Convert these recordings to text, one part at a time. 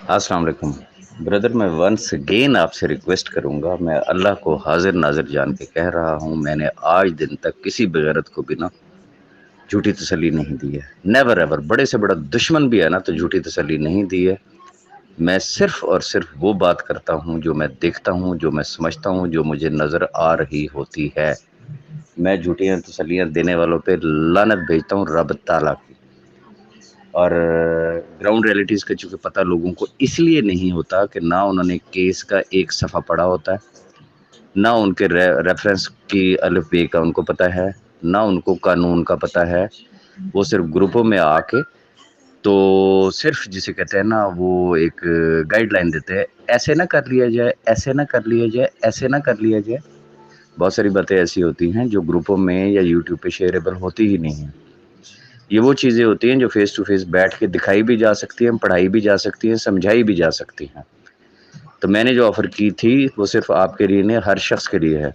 السلام علیکم بردر، میں ونس اگین آپ سے ریکویسٹ کروں گا. میں اللہ کو حاضر ناظر جان کے کہہ رہا ہوں، میں نے آج دن تک کسی بغیرت کو بنا جھوٹی تسلی نہیں دی ہے. Never ever. بڑے سے بڑا دشمن بھی ہے نا تو جھوٹی تسلی نہیں دی ہے. میں صرف اور صرف وہ بات کرتا ہوں جو میں دیکھتا ہوں، جو میں سمجھتا ہوں، جو مجھے نظر آ رہی ہوتی ہے. میں جھوٹیاں تسلیاں دینے والوں پہ لعنت بھیجتا ہوں رب تعالیٰ کی. اور گراؤنڈ ریئلٹیز کا چونکہ پتہ لوگوں کو اس لیے نہیں ہوتا کہ نہ انہوں نے کیس کا ایک صفحہ پڑھا ہوتا ہے، نہ ان کے ریفرنس کی الف بے کا ان کو پتہ ہے، نہ ان کو قانون کا پتہ ہے. وہ صرف گروپوں میں آ کے تو صرف جسے کہتے ہیں نا وہ ایک گائیڈ لائن دیتے ہیں، ایسے نہ کر لیا جائے، ایسے نہ کر لیا جائے، ایسے نہ کر لیا جائے. بہت ساری باتیں ایسی ہوتی ہیں جو گروپوں میں یا یوٹیوب پہ شیئریبل ہوتی ہی نہیں ہیں. یہ وہ چیزیں ہوتی ہیں جو فیس ٹو فیس بیٹھ کے دکھائی بھی جا سکتی ہیں، پڑھائی بھی جا سکتی ہیں، سمجھائی بھی جا سکتی ہیں. تو میں نے جو آفر کی تھی وہ صرف آپ کے لیے نہیں، ہر شخص کے لیے ہے.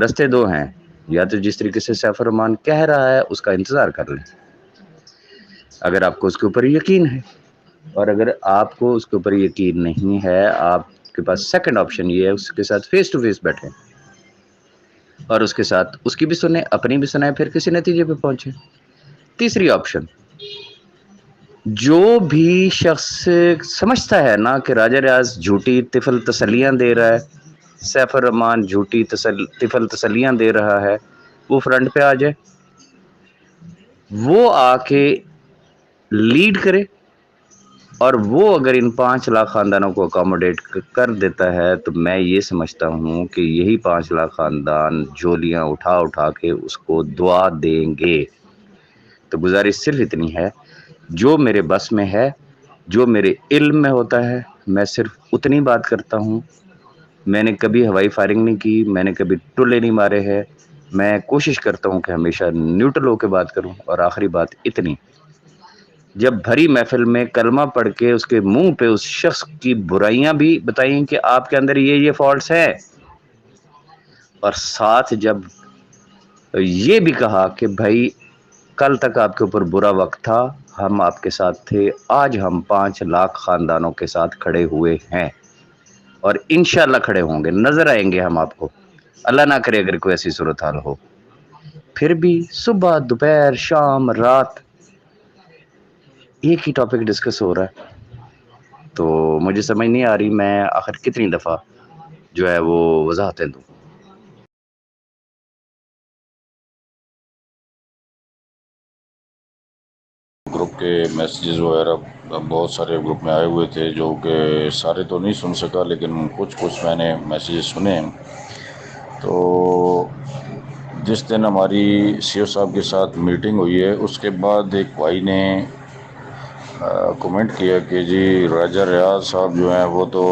رستے دو ہیں، یا تو جس طریقے سے سیف الرحمان کہہ رہا ہے اس کا انتظار کر لیں اگر آپ کو اس کے اوپر یقین ہے. اور اگر آپ کو اس کے اوپر یقین نہیں ہے، آپ کے پاس سیکنڈ آپشن یہ ہے اس کے ساتھ فیس ٹو فیس بیٹھیں اور اس کے ساتھ اس کی بھی سنیں، اپنی بھی سنیں، پھر کسی نتیجے پہ پہنچیں. تیسری آپشن، جو بھی شخص سمجھتا ہے نا کہ راجہ ریاض جھوٹی طفل تسلیاں دے رہا ہے، سیف الرحمان جھوٹی طفل تسلیاں دے رہا ہے، وہ فرنٹ پہ آ جائے، وہ آ کے لیڈ کرے. اور وہ اگر ان 5 لاکھ خاندانوں کو اکاموڈیٹ کر دیتا ہے تو میں یہ سمجھتا ہوں کہ یہی 5 لاکھ خاندان جھولیاں اٹھا اٹھا کے اس کو دعا دیں گے. تو گزارش صرف اتنی ہے، جو میرے بس میں ہے، جو میرے علم میں ہوتا ہے، میں صرف اتنی بات کرتا ہوں. میں نے کبھی ہوائی فائرنگ نہیں کی، میں نے کبھی ٹلے نہیں مارے ہیں. میں کوشش کرتا ہوں کہ ہمیشہ نیوٹرل ہو کے بات کروں. اور آخری بات اتنی، جب بھری محفل میں کلمہ پڑھ کے اس کے منہ پہ اس شخص کی برائیاں بھی بتائیں کہ آپ کے اندر یہ فالٹس ہے، اور ساتھ جب یہ بھی کہا کہ بھائی کل تک آپ کے اوپر برا وقت تھا، ہم آپ کے ساتھ تھے، آج ہم 5 لاکھ خاندانوں کے ساتھ کھڑے ہوئے ہیں اور انشاءاللہ کھڑے ہوں گے، نظر آئیں گے ہم آپ کو. اللہ نہ کرے اگر کوئی ایسی صورتحال ہو. پھر بھی صبح، دوپہر، شام، رات ایک ہی ٹاپک ڈسکس ہو رہا ہے. تو مجھے سمجھ نہیں آ رہی میں آخر کتنی دفعہ جو ہے وہ وضاحتیں دوں. گروپ کے میسیجز وغیرہ بہت سارے گروپ میں آئے ہوئے تھے، جو کہ سارے تو نہیں سن سکا، لیکن کچھ میں نے میسیجز سنے. تو جس دن ہماری سی او صاحب کے ساتھ میٹنگ ہوئی ہے اس کے بعد ایک بھائی نے کمنٹ کیا کہ جی راجہ ریاض صاحب جو ہیں وہ تو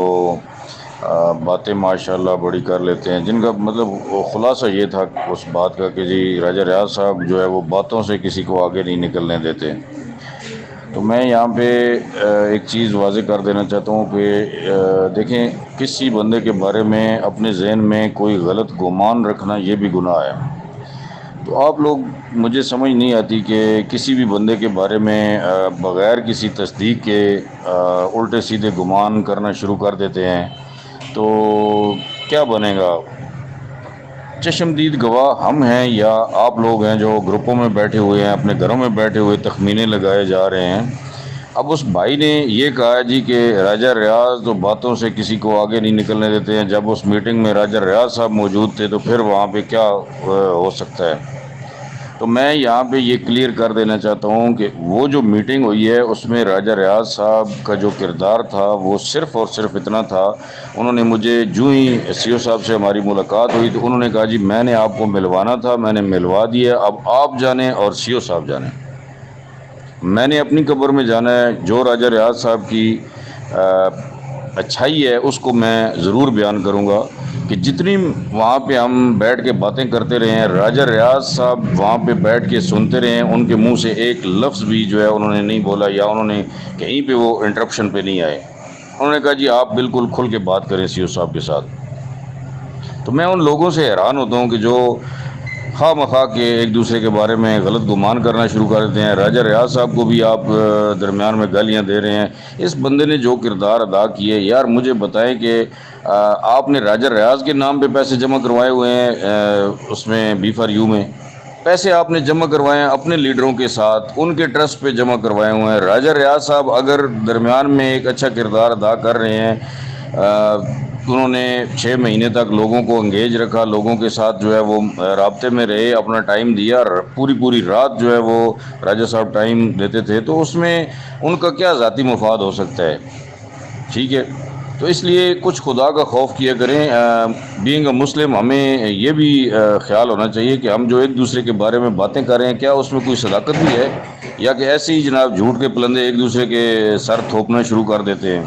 باتیں ماشاءاللہ بڑی کر لیتے ہیں، جن کا مطلب وہ خلاصہ یہ تھا اس بات کا کہ جی راجہ ریاض صاحب جو ہے وہ باتوں سے کسی کو آگے نہیں نکلنے دیتے. تو میں یہاں پہ ایک چیز واضح کر دینا چاہتا ہوں کہ دیکھیں، کسی بندے کے بارے میں اپنے ذہن میں کوئی غلط گمان رکھنا یہ بھی گناہ ہے. تو آپ لوگ، مجھے سمجھ نہیں آتی کہ کسی بھی بندے کے بارے میں بغیر کسی تصدیق کے الٹے سیدھے گمان کرنا شروع کر دیتے ہیں. تو کیا بنے گا؟ چشمدید گواہ ہم ہیں یا آپ لوگ ہیں جو گروپوں میں بیٹھے ہوئے ہیں، اپنے گھروں میں بیٹھے ہوئے تخمینے لگائے جا رہے ہیں. اب اس بھائی نے یہ کہا جی کہ راجہ ریاض تو باتوں سے کسی کو آگے نہیں نکلنے دیتے ہیں. جب اس میٹنگ میں راجہ ریاض صاحب موجود تھے تو پھر وہاں پہ کیا ہو سکتا ہے؟ تو میں یہاں پہ یہ کلیئر کر دینا چاہتا ہوں کہ وہ جو میٹنگ ہوئی ہے اس میں راجہ ریاض صاحب کا جو کردار تھا وہ صرف اور صرف اتنا تھا. انہوں نے مجھے جو ہی سی او صاحب سے ہماری ملاقات ہوئی تو انہوں نے کہا جی میں نے آپ کو ملوانا تھا، میں نے ملوا دیا، اب آپ جانیں اور سی او صاحب جانیں. میں نے اپنی قبر میں جانا ہے. جو راجہ ریاض صاحب کی اچھائی ہے اس کو میں ضرور بیان کروں گا کہ جتنی وہاں پہ ہم بیٹھ کے باتیں کرتے رہے ہیں، راجہ ریاض صاحب وہاں پہ بیٹھ کے سنتے رہے ہیں، ان کے منہ سے ایک لفظ بھی جو ہے انہوں نے نہیں بولا یا انہوں نے کہیں پہ وہ انٹرپشن پہ نہیں آئے. انہوں نے کہا جی آپ بالکل کھل کے بات کریں سی او صاحب کے ساتھ. تو میں ان لوگوں سے حیران ہوتا ہوں کہ جو خواہ مخواہ کے ایک دوسرے کے بارے میں غلط گمان کرنا شروع کر دیتے ہیں۔ راجہ ریاض صاحب کو بھی آپ درمیان میں گالیاں دے رہے ہیں۔ اس بندے نے جو کردار ادا کیے، یار مجھے بتائیں کہ آپ نے راجہ ریاض کے نام پہ پیسے جمع کروائے ہوئے ہیں اس میں بی فار یو میں، پیسے آپ نے جمع کروائے ہیں اپنے لیڈروں کے ساتھ، ان کے ٹرسٹ پہ جمع کروائے ہوئے ہیں۔ راجہ ریاض صاحب اگر درمیان میں ایک اچھا کردار ادا کر رہے ہیں، انہوں نے 6 مہینے تک لوگوں کو انگیج رکھا، لوگوں کے ساتھ جو ہے وہ رابطے میں رہے، اپنا ٹائم دیا، پوری رات جو ہے وہ راجہ صاحب ٹائم دیتے تھے، تو اس میں ان کا کیا ذاتی مفاد ہو سکتا ہے؟ ٹھیک ہے، تو اس لیے کچھ خدا کا خوف کیا کریں۔ بینگ اے مسلم ہمیں یہ بھی خیال ہونا چاہیے کہ ہم جو ایک دوسرے کے بارے میں باتیں کر رہے ہیں، کیا اس میں کوئی صداقت بھی ہے، یا کہ ایسے ہی جناب جھوٹ کے پلندے ایک دوسرے کے سر تھوپنا شروع کر دیتے ہیں۔